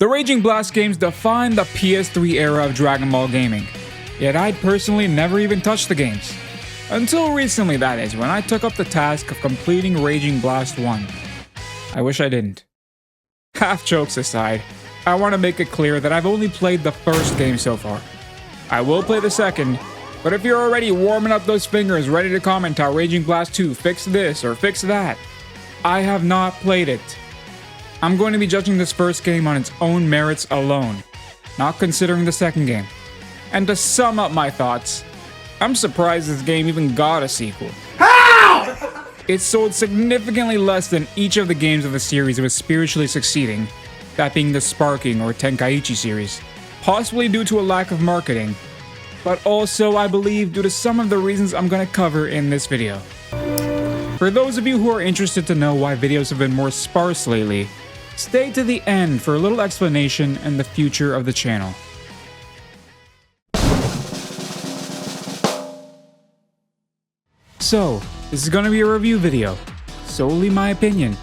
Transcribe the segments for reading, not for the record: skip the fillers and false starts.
The Raging Blast games defined the PS3 era of Dragon Ball gaming, yet I'd personally never even touched the games. Until recently, that is, when I took up the task of completing Raging Blast 1. I wish I didn't. Half jokes aside, I want to make it clear that I've only played the first game so far. I will play the second, but if you're already warming up those fingers ready to comment how Raging Blast 2 fixed this or fixed that, I have not played it. I'm going to be judging this first game on its own merits alone, not considering the second game. And to sum up my thoughts, I'm surprised this game even got a sequel. How? It sold significantly less than each of the games of the series it was spiritually succeeding, that being the Sparking or Tenkaichi series, possibly due to a lack of marketing, but also, I believe, due to some of the reasons I'm going to cover in this video. For those of you who are interested to know why videos have been more sparse lately, stay to the end for a little explanation and the future of the channel. So, this is going to be a review video, solely my opinion.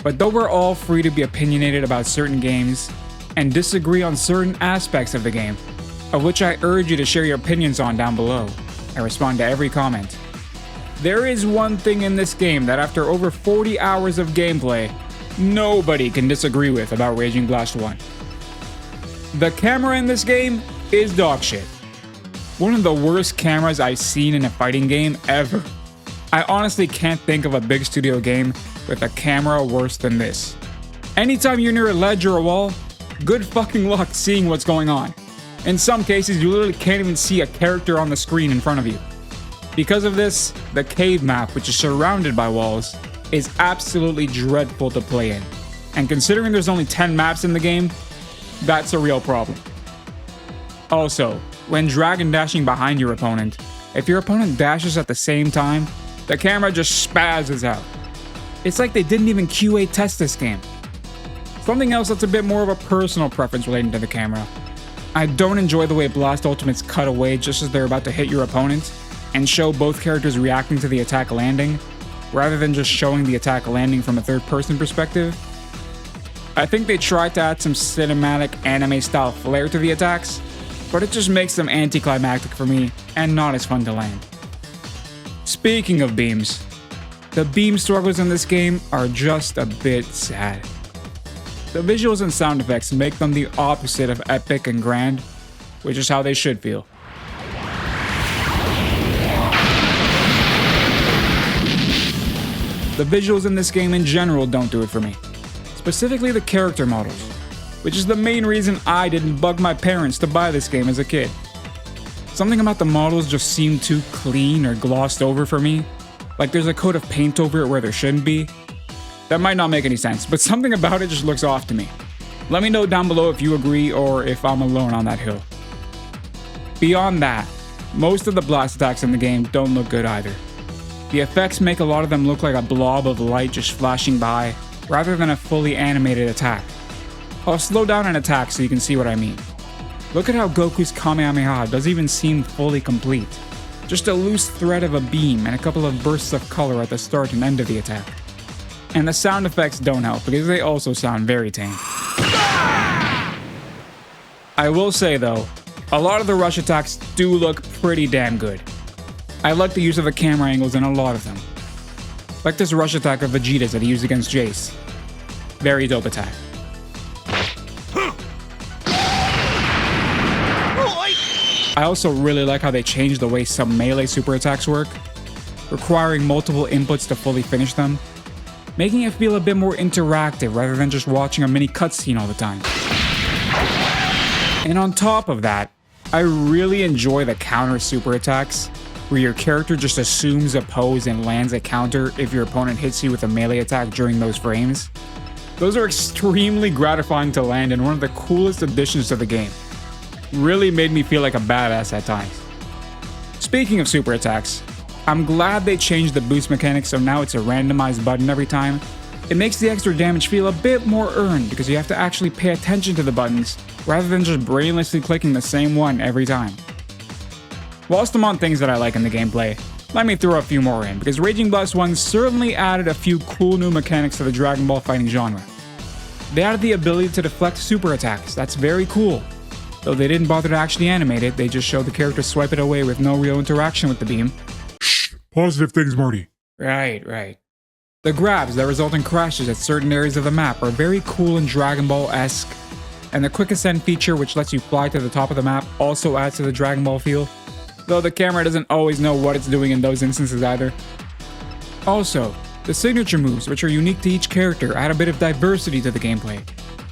But though we're all free to be opinionated about certain games, and disagree on certain aspects of the game, of which I urge you to share your opinions on down below, I respond to every comment. There is one thing in this game that after over 40 hours of gameplay, nobody can disagree with about Raging Blast 1. The camera in this game is dogshit. One of the worst cameras I've seen in a fighting game ever. I honestly can't think of a big studio game with a camera worse than this. Anytime you're near a ledge or a wall, good fucking luck seeing what's going on. In some cases, you literally can't even see a character on the screen in front of you. Because of this, the cave map, which is surrounded by walls, is absolutely dreadful to play in. And considering there's only 10 maps in the game, that's a real problem. Also, when dragon dashing behind your opponent, if your opponent dashes at the same time, the camera just spazzes out. It's like they didn't even QA test this game. Something else that's a bit more of a personal preference relating to the camera. I don't enjoy the way Blast Ultimates cut away just as they're about to hit your opponent, and show both characters reacting to the attack landing, rather than just showing the attack landing from a third-person perspective. I think they tried to add some cinematic anime-style flair to the attacks, but it just makes them anticlimactic for me and not as fun to land. Speaking of beams, the beam struggles in this game are just a bit sad. The visuals and sound effects make them the opposite of epic and grand, which is how they should feel. The visuals in this game in general don't do it for me. Specifically the character models, which is the main reason I didn't bug my parents to buy this game as a kid. Something about the models just seemed too clean or glossed over for me, like there's a coat of paint over it where there shouldn't be. That might not make any sense, but something about it just looks off to me. Let me know down below if you agree or if I'm alone on that hill. Beyond that, most of the blast attacks in the game don't look good either. The effects make a lot of them look like a blob of light just flashing by, rather than a fully animated attack. I'll slow down an attack so you can see what I mean. Look at how Goku's Kamehameha doesn't even seem fully complete. Just a loose thread of a beam and a couple of bursts of color at the start and end of the attack. And the sound effects don't help because they also sound very tame. I will say though, a lot of the rush attacks do look pretty damn good. I like the use of the camera angles in a lot of them. Like this rush attack of Vegeta's that he used against Jace. Very dope attack. I also really like how they changed the way some melee super attacks work, requiring multiple inputs to fully finish them, making it feel a bit more interactive rather than just watching a mini cutscene all the time. And on top of that, I really enjoy the counter super attacks, where your character just assumes a pose and lands a counter if your opponent hits you with a melee attack during those frames. Those are extremely gratifying to land and one of the coolest additions to the game. Really made me feel like a badass at times. Speaking of super attacks, I'm glad they changed the boost mechanic so now it's a randomized button every time. It makes the extra damage feel a bit more earned because you have to actually pay attention to the buttons rather than just brainlessly clicking the same one every time. Whilst I'm on things that I like in the gameplay, let me throw a few more in because Raging Blast 1 certainly added a few cool new mechanics to the Dragon Ball fighting genre. They added the ability to deflect super attacks. That's very cool. Though they didn't bother to actually animate it, they just showed the character swipe it away with no real interaction with the beam. Shh, positive things, Marty. Right. The grabs that result in crashes at certain areas of the map are very cool and Dragon Ball-esque, and the quick ascent feature, which lets you fly to the top of the map, also adds to the Dragon Ball feel, though the camera doesn't always know what it's doing in those instances either. Also, the signature moves, which are unique to each character, add a bit of diversity to the gameplay,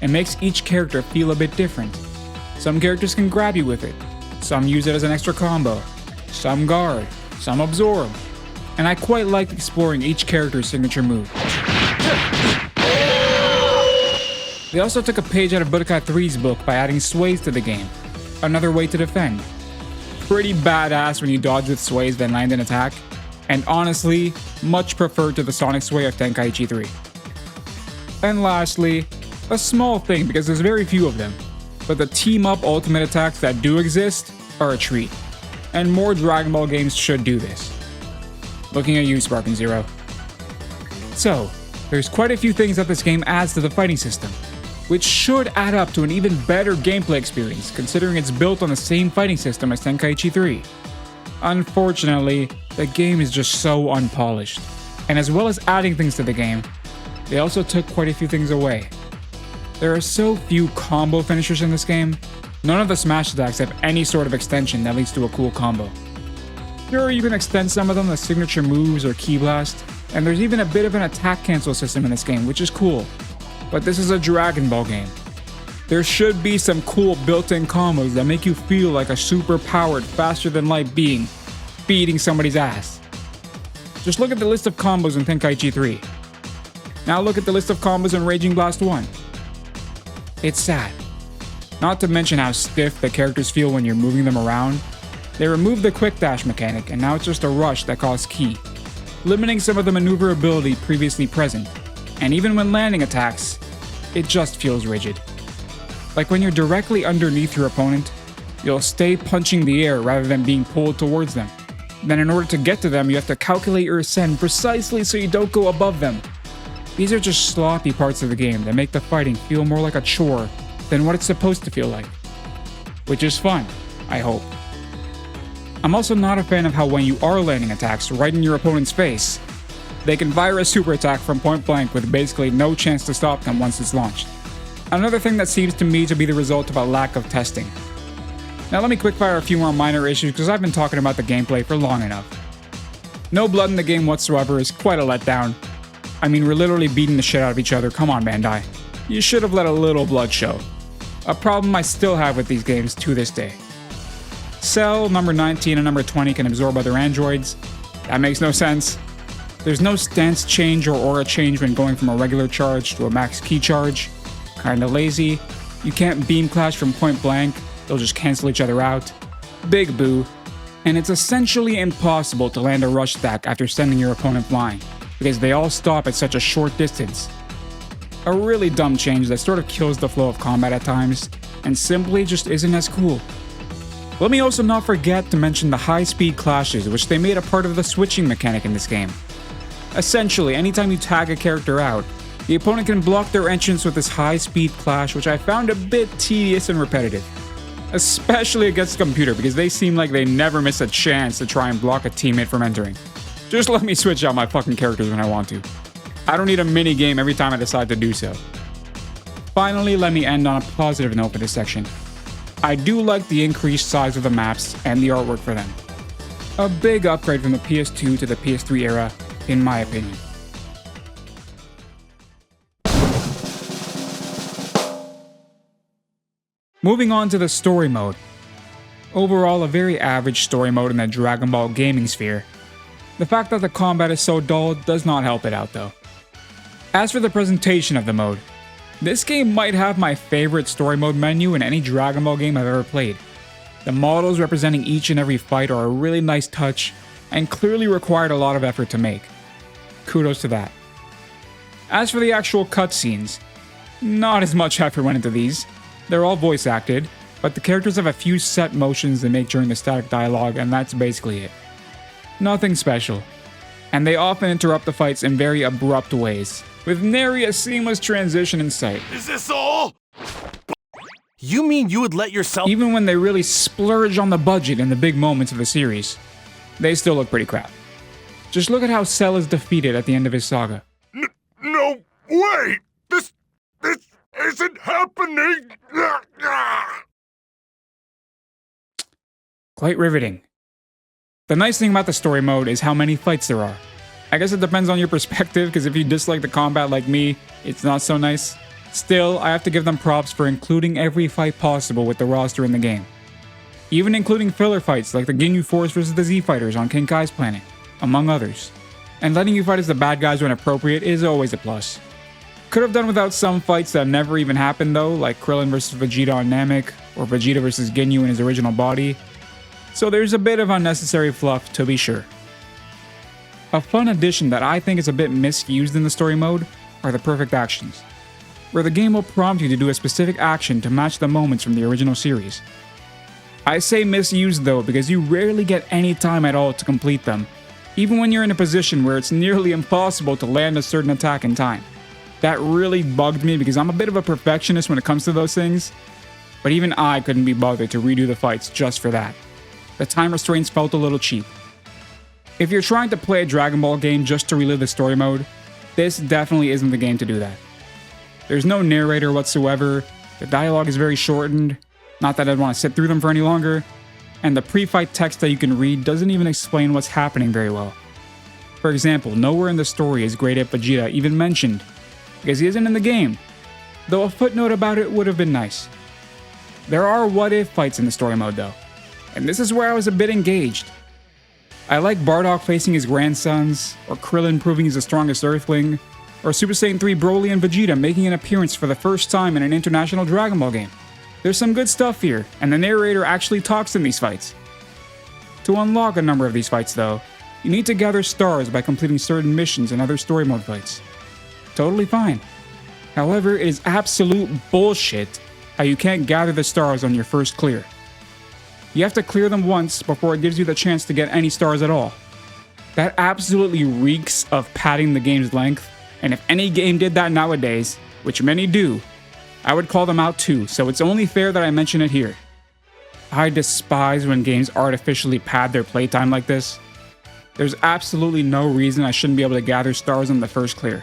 and makes each character feel a bit different. Some characters can grab you with it, some use it as an extra combo, some guard, some absorb, and I quite like exploring each character's signature move. They also took a page out of Budokai 3's book by adding sways to the game, another way to defend. Pretty badass when you dodge with sways then land an attack, and honestly, much preferred to the Sonic Sway of Tenkaichi 3. And lastly, a small thing because there's very few of them, but the team-up ultimate attacks that do exist are a treat, and more Dragon Ball games should do this. Looking at you, Sparkin Zero. So, there's quite a few things that this game adds to the fighting system, which should add up to an even better gameplay experience considering it's built on the same fighting system as Tenkaichi 3. Unfortunately, the game is just so unpolished, and as well as adding things to the game, they also took quite a few things away. There are so few combo finishers in this game, none of the smash attacks have any sort of extension that leads to a cool combo. Sure, you can extend some of them as signature moves or ki blast, and there's even a bit of an attack cancel system in this game, which is cool. But this is a Dragon Ball game. There should be some cool built-in combos that make you feel like a super-powered, faster-than-light being beating somebody's ass. Just look at the list of combos in Tenkaichi 3. Now look at the list of combos in Raging Blast 1. It's sad. Not to mention how stiff the characters feel when you're moving them around. They removed the quick dash mechanic and now it's just a rush that costs ki, limiting some of the maneuverability previously present. And even when landing attacks, it just feels rigid. Like when you're directly underneath your opponent, you'll stay punching the air rather than being pulled towards them. Then in order to get to them, you have to calculate your ascent precisely so you don't go above them. These are just sloppy parts of the game that make the fighting feel more like a chore than what it's supposed to feel like. Which is fun, I hope. I'm also not a fan of how when you are landing attacks right in your opponent's face, they can fire a super attack from point blank with basically no chance to stop them once it's launched. Another thing that seems to me to be the result of a lack of testing. Now let me quickfire a few more minor issues because I've been talking about the gameplay for long enough. No blood in the game whatsoever is quite a letdown. I mean, we're literally beating the shit out of each other, come on Bandai. You should have let a little blood show. A problem I still have with these games to this day. Cell, number 19 and number 20 can absorb other androids. That makes no sense. There's no stance change or aura change when going from a regular charge to a max ki charge. Kinda lazy. You can't beam clash from point blank, they'll just cancel each other out. Big boo. And it's essentially impossible to land a rush stack after sending your opponent flying, because they all stop at such a short distance. A really dumb change that sort of kills the flow of combat at times, and simply just isn't as cool. Let me also not forget to mention the high-speed clashes, which they made a part of the switching mechanic in this game. Essentially, anytime you tag a character out, the opponent can block their entrance with this high-speed clash, which I found a bit tedious and repetitive. Especially against the computer, because they seem like they never miss a chance to try and block a teammate from entering. Just let me switch out my fucking characters when I want to. I don't need a mini-game every time I decide to do so. Finally, let me end on a positive note for this section. I do like the increased size of the maps and the artwork for them. A big upgrade from the PS2 to the PS3 era, in my opinion. Moving on to the story mode. Overall, a very average story mode in the Dragon Ball gaming sphere. The fact that the combat is so dull does not help it out though. As for the presentation of the mode, this game might have my favorite story mode menu in any Dragon Ball game I've ever played. The models representing each and every fight are a really nice touch and clearly required a lot of effort to make. Kudos to that. As for the actual cutscenes, not as much effort went into these. They're all voice acted, but the characters have a few set motions they make during the static dialogue and that's basically it. Nothing special. And they often interrupt the fights in very abrupt ways. with nary a seamless transition in sight. Is this all? You mean you would let yourself— Even when they really splurge on the budget in the big moments of the series, they still look pretty crap. Just look at how Cell is defeated at the end of his saga. No, wait! This isn't happening! Quite riveting. The nice thing about the story mode is how many fights there are. I guess it depends on your perspective, because if you dislike the combat like me, it's not so nice. Still, I have to give them props for including every fight possible with the roster in the game. Even including filler fights like the Ginyu Force vs the Z Fighters on King Kai's planet, among others. And letting you fight as the bad guys when appropriate is always a plus. Could have done without some fights that never even happened though, like Krillin vs Vegeta on Namek, or Vegeta vs Ginyu in his original body. So there's a bit of unnecessary fluff to be sure. A fun addition that I think is a bit misused in the story mode are the perfect actions, where the game will prompt you to do a specific action to match the moments from the original series. I say misused though because you rarely get any time at all to complete them, even when you're in a position where it's nearly impossible to land a certain attack in time. That really bugged me because I'm a bit of a perfectionist when it comes to those things, but even I couldn't be bothered to redo the fights just for that. The time restraints felt a little cheap. If you're trying to play a Dragon Ball game just to relive the story mode, this definitely isn't the game to do that. There's no narrator whatsoever, the dialogue is very shortened, not that I'd want to sit through them for any longer, and the pre-fight text that you can read doesn't even explain what's happening very well. For example, nowhere in the story is Great Ape Vegeta even mentioned, because he isn't in the game, though a footnote about it would have been nice. There are what-if fights in the story mode though, and this is where I was a bit engaged. I like Bardock facing his grandsons, or Krillin proving he's the strongest Earthling, or Super Saiyan 3 Broly and Vegeta making an appearance for the first time in an international Dragon Ball game. There's some good stuff here, and the narrator actually talks in these fights. To unlock a number of these fights though, you need to gather stars by completing certain missions and other story mode fights. Totally fine. However, it is absolute bullshit how you can't gather the stars on your first clear. You have to clear them once before it gives you the chance to get any stars at all. That absolutely reeks of padding the game's length, and if any game did that nowadays, which many do, I would call them out too, so it's only fair that I mention it here. I despise when games artificially pad their playtime like this. There's absolutely no reason I shouldn't be able to gather stars on the first clear.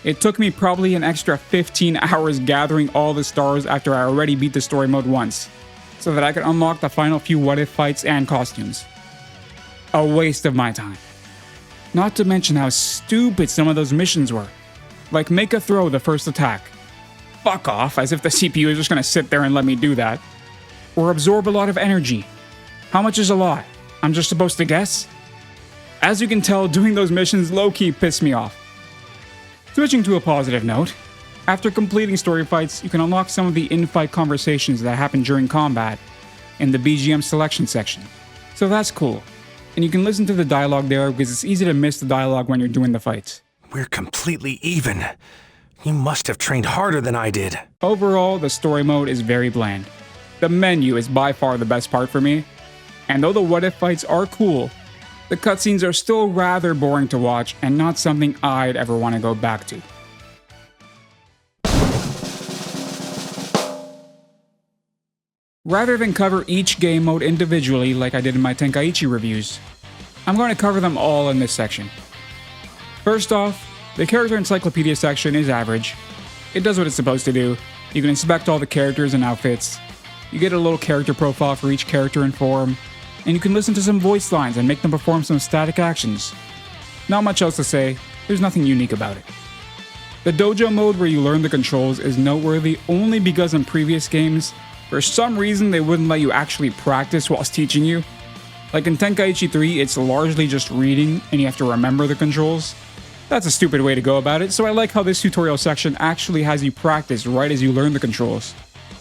It took me probably an extra 15 hours gathering all the stars after I already beat the story mode once, so that I could unlock the final few what-if fights and costumes. A waste of my time. Not to mention how stupid some of those missions were. Like make a throw the first attack. Fuck off, as if the CPU is just gonna sit there and let me do that. Or absorb a lot of energy. How much is a lot? I'm just supposed to guess? As you can tell, doing those missions low-key pissed me off. Switching to a positive note, after completing story fights, you can unlock some of the in-fight conversations that happen during combat in the BGM selection section. So that's cool. And you can listen to the dialogue there because it's easy to miss the dialogue when you're doing the fights. We're completely even. You must have trained harder than I did. Overall, the story mode is very bland. The menu is by far the best part for me. And though the what-if fights are cool, the cutscenes are still rather boring to watch and not something I'd ever want to go back to. Rather than cover each game mode individually like I did in my Tenkaichi reviews, I'm going to cover them all in this section. First off, the character encyclopedia section is average. It does what it's supposed to do. You can inspect all the characters and outfits. You get a little character profile for each character and form, and you can listen to some voice lines and make them perform some static actions. Not much else to say, there's nothing unique about it. The dojo mode where you learn the controls is noteworthy only because in previous games, for some reason they wouldn't let you actually practice whilst teaching you. Like in Tenkaichi 3, it's largely just reading and you have to remember the controls. That's a stupid way to go about it, so I like how this tutorial section actually has you practice right as you learn the controls.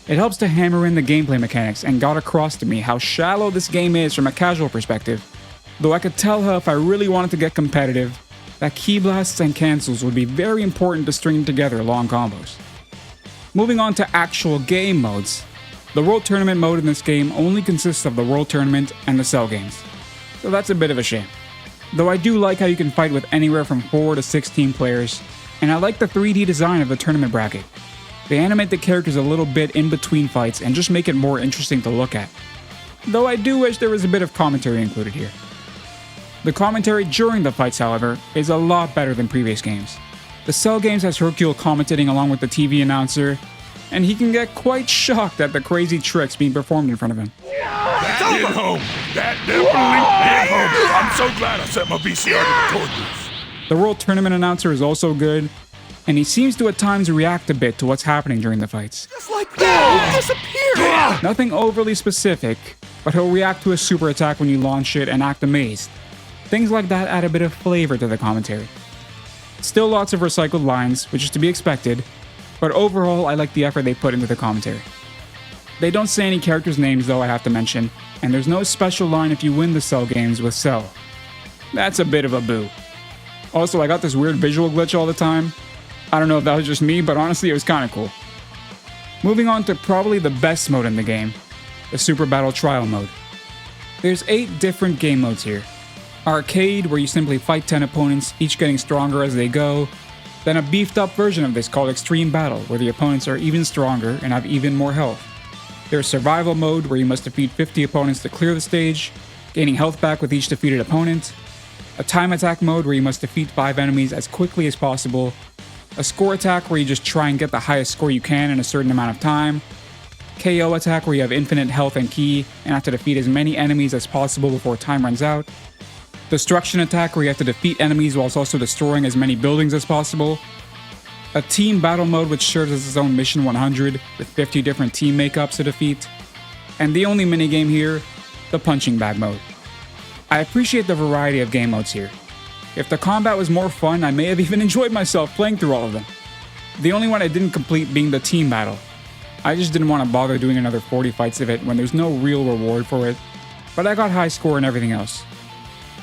It helps to hammer in the gameplay mechanics and got across to me how shallow this game is from a casual perspective, though I could tell how if I really wanted to get competitive, that key blasts and cancels would be very important to string together long combos. Moving on to actual game modes, the World Tournament mode in this game only consists of the World Tournament and the Cell games, so that's a bit of a shame. Though I do like how you can fight with anywhere from 4 to 16 players, and I like the 3D design of the tournament bracket. They animate the characters a little bit in between fights and just make it more interesting to look at. Though I do wish there was a bit of commentary included here. The commentary during the fights, however, is a lot better than previous games. The Cell games has Hercule commentating along with the TV announcer, and he can get quite shocked at the crazy tricks being performed in front of him. That hit home! That definitely hit home! I'm so glad I set my VCR to record this. The World Tournament announcer is also good, and he seems to at times react a bit to what's happening during the fights. Just like that, he disappeared! Nothing overly specific, but he'll react to a super attack when you launch it and act amazed. Things like that add a bit of flavor to the commentary. Still lots of recycled lines, which is to be expected, but overall I like the effort they put into the commentary. They don't say any characters' names though, I have to mention, and there's no special line if you win the Cell games with Cell. That's a bit of a boo. Also, I got this weird visual glitch all the time. I don't know if that was just me, but honestly it was kinda cool. Moving on to probably the best mode in the game, the Super Battle Trial mode. There's 8 different game modes here. Arcade, where you simply fight 10 opponents, each getting stronger as they go. Then a beefed up version of this called Extreme Battle, where the opponents are even stronger and have even more health. There's Survival mode, where you must defeat 50 opponents to clear the stage, gaining health back with each defeated opponent. A Time Attack mode, where you must defeat 5 enemies as quickly as possible. A Score Attack, where you just try and get the highest score you can in a certain amount of time. KO Attack, where you have infinite health and ki, and have to defeat as many enemies as possible before time runs out. Destruction Attack, where you have to defeat enemies whilst also destroying as many buildings as possible. A Team Battle mode, which serves as its own Mission 100, with 50 different team makeups to defeat. And the only minigame here, the Punching Bag mode. I appreciate the variety of game modes here. If the combat was more fun, I may have even enjoyed myself playing through all of them. The only one I didn't complete being the Team Battle. I just didn't want to bother doing another 40 fights of it when there's no real reward for it, but I got high score and everything else.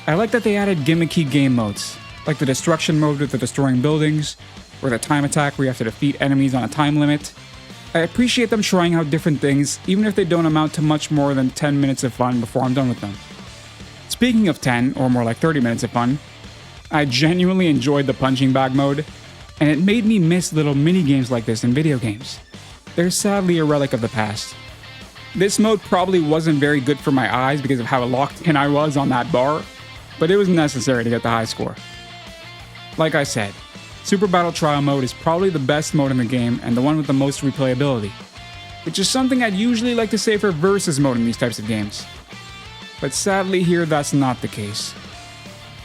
I like that they added gimmicky game modes, like the Destruction mode with the destroying buildings, or the Time Attack where you have to defeat enemies on a time limit. I appreciate them trying out different things, even if they don't amount to much more than 10 minutes of fun before I'm done with them. Speaking of 10, or more like 30 minutes of fun, I genuinely enjoyed the Punching Bag mode, and it made me miss little mini-games like this in video games. They're sadly a relic of the past. This mode probably wasn't very good for my eyes because of how locked in I was on that bar, but it was necessary to get the high score. Like I said, Super Battle Trial mode is probably the best mode in the game and the one with the most replayability, which is something I'd usually like to say for Versus mode in these types of games. But sadly here that's not the case.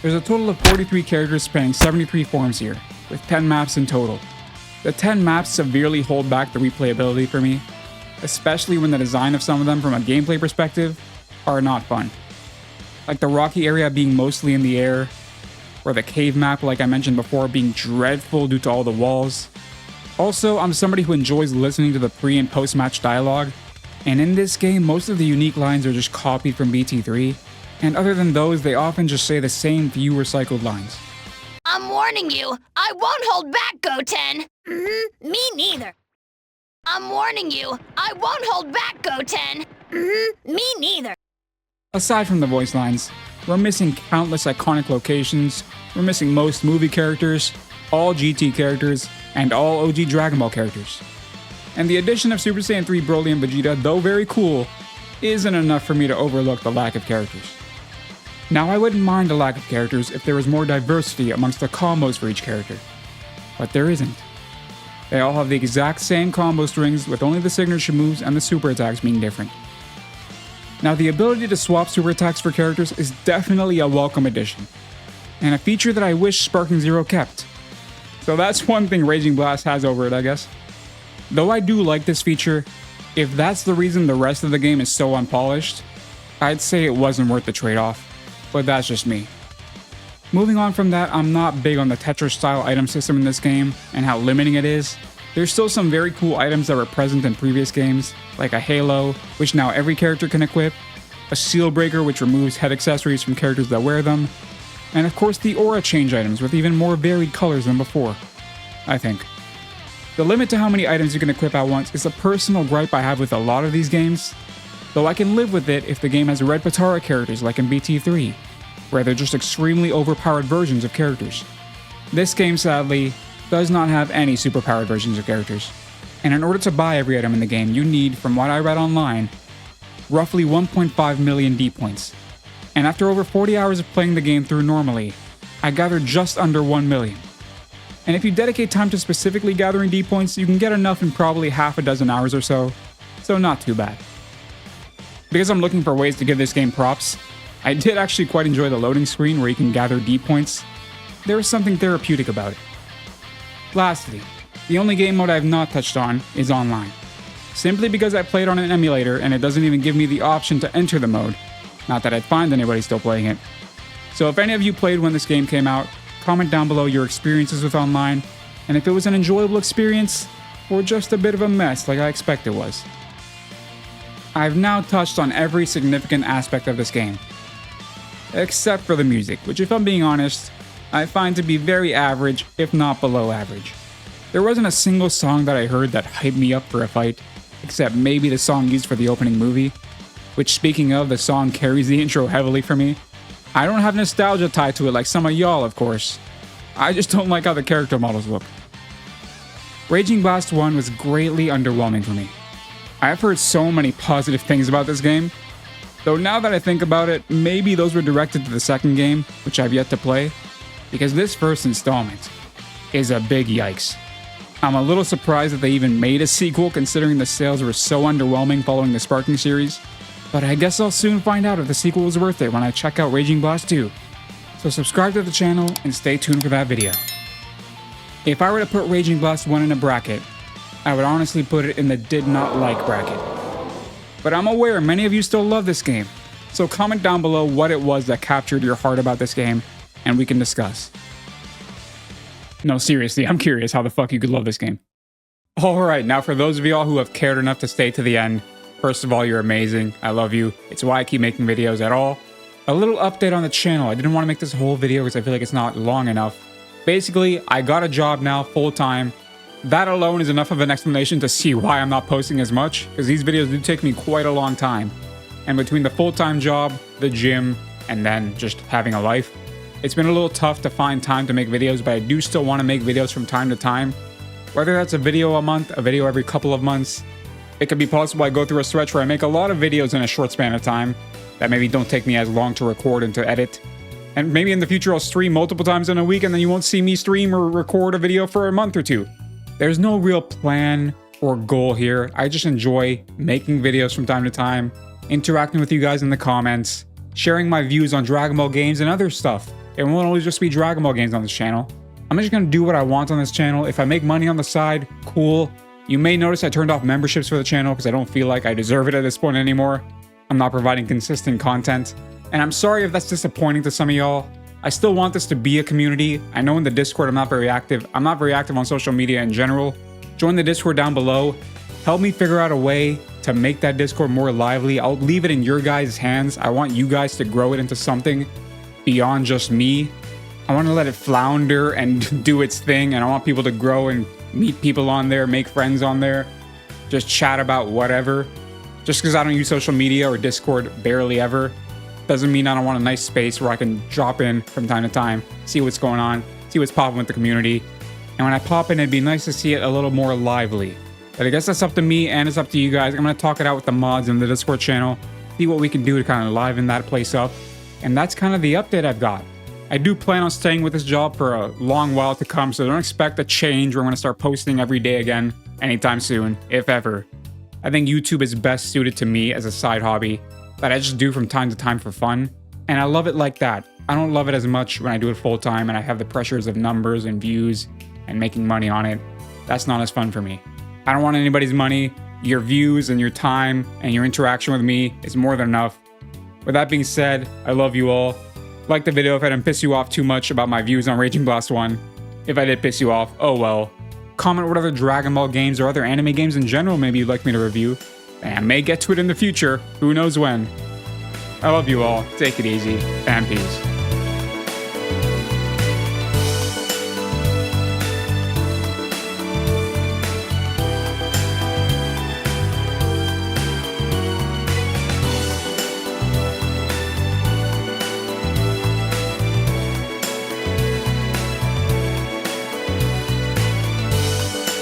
There's a total of 43 characters spanning 73 forms here, with 10 maps in total. The 10 maps severely hold back the replayability for me, especially when the design of some of them from a gameplay perspective are not fun. Like the rocky area being mostly in the air, or the cave map like I mentioned before being dreadful due to all the walls. Also, I'm somebody who enjoys listening to the pre and post match dialogue, and in this game most of the unique lines are just copied from BT3, and other than those they often just say the same few recycled lines. I'm warning you, I won't hold back, Goten! Me neither. I'm warning you, I won't hold back, Goten! Me neither. Aside from the voice lines, we're missing countless iconic locations, we're missing most movie characters, all GT characters, and all OG Dragon Ball characters. And the addition of Super Saiyan 3 Broly and Vegeta, though very cool, isn't enough for me to overlook the lack of characters. Now I wouldn't mind a lack of characters if there was more diversity amongst the combos for each character, but there isn't. They all have the exact same combo strings with only the signature moves and the super attacks being different. Now the ability to swap super attacks for characters is definitely a welcome addition, and a feature that I wish Sparking Zero kept. So that's one thing Raging Blast has over it, I guess. Though I do like this feature, if that's the reason the rest of the game is so unpolished, I'd say it wasn't worth the trade-off, but that's just me. Moving on from that, I'm not big on the Tetris-style item system in this game and how limiting it is. There's still some very cool items that were present in previous games, like a halo, which now every character can equip, a seal breaker which removes head accessories from characters that wear them, and of course the aura change items with even more varied colors than before, I think. The limit to how many items you can equip at once is a personal gripe I have with a lot of these games, though I can live with it if the game has red Patara characters like in BT3, where they're just extremely overpowered versions of characters. This game, sadly, does not have any superpowered versions of characters. And in order to buy every item in the game, you need, from what I read online, roughly 1.5 million D points. And after over 40 hours of playing the game through normally, I gathered just under 1 million. And if you dedicate time to specifically gathering D points, you can get enough in probably half a dozen hours or so not too bad. Because I'm looking for ways to give this game props, I did actually quite enjoy the loading screen where you can gather D points. There is something therapeutic about it. Lastly, the only game mode I have not touched on is online. Simply because I played on an emulator and it doesn't even give me the option to enter the mode. Not that I'd find anybody still playing it. So if any of you played when this game came out, comment down below your experiences with online, and if it was an enjoyable experience, or just a bit of a mess like I expect it was. I've now touched on every significant aspect of this game. Except for the music, which if I'm being honest, I find to be very average, if not below average. There wasn't a single song that I heard that hyped me up for a fight, except maybe the song used for the opening movie, which speaking of, the song carries the intro heavily for me. I don't have nostalgia tied to it like some of y'all, of course. I just don't like how the character models look. Raging Blast 1 was greatly underwhelming for me. I've heard so many positive things about this game, though now that I think about it, maybe those were directed to the second game, which I've yet to play, because this first installment is a big yikes. I'm a little surprised that they even made a sequel considering the sales were so underwhelming following the Sparking series, but I guess I'll soon find out if the sequel was worth it when I check out Raging Blast 2. So subscribe to the channel and stay tuned for that video. If I were to put Raging Blast 1 in a bracket, I would honestly put it in the did not like bracket. But I'm aware many of you still love this game, so comment down below what it was that captured your heart about this game, and we can discuss. No, seriously, I'm curious how the fuck you could love this game. Alright, now for those of y'all who have cared enough to stay to the end, first of all, you're amazing. I love you. It's why I keep making videos at all. A little update on the channel. I didn't want to make this whole video because I feel like it's not long enough. Basically, I got a job now full-time. That alone is enough of an explanation to see why I'm not posting as much, because these videos do take me quite a long time. And between the full-time job, the gym, and then just having a life, it's been a little tough to find time to make videos, but I do still want to make videos from time to time. Whether that's a video a month, a video every couple of months, it could be possible I go through a stretch where I make a lot of videos in a short span of time that maybe don't take me as long to record and to edit. And maybe in the future I'll stream multiple times in a week and then you won't see me stream or record a video for a month or two. There's no real plan or goal here. I just enjoy making videos from time to time, interacting with you guys in the comments, sharing my views on Dragon Ball games and other stuff. It won't always just be Dragon Ball games on this channel. I'm just gonna do what I want on this channel. If I make money on the side, cool. You may notice I turned off memberships for the channel because I don't feel like I deserve it at this point anymore. I'm not providing consistent content. And I'm sorry if that's disappointing to some of y'all. I still want this to be a community. I know in the Discord I'm not very active. I'm not very active on social media in general. Join the Discord down below. Help me figure out a way to make that Discord more lively. I'll leave it in your guys' hands. I want you guys to grow it into something beyond just me. I want to let it flounder and do its thing, and I want people to grow and meet people on there, make friends on there, just chat about whatever. Just because I don't use social media or Discord barely ever doesn't mean I don't want a nice space where I can drop in from time to time, see what's going on, see what's popping with the community. And when I pop in, it'd be nice to see it a little more lively. But I guess that's up to me and it's up to you guys. I'm going to talk it out with the mods in the Discord channel, see what we can do to kind of liven that place up. And that's kind of the update I've got. I do plan on staying with this job for a long while to come, so don't expect a change where I'm going to start posting every day again anytime soon, if ever. I think YouTube is best suited to me as a side hobby that I just do from time to time for fun, and I love it like that. I don't love it as much when I do it full time and I have the pressures of numbers and views and making money on it. That's not as fun for me. I don't want anybody's money. Your views and your time and your interaction with me is more than enough. With that being said, I love you all. Like the video if I didn't piss you off too much about my views on Raging Blast 1. If I did piss you off, oh well. Comment what other Dragon Ball games or other anime games in general maybe you'd like me to review. And I may get to it in the future, who knows when. I love you all, take it easy, and peace.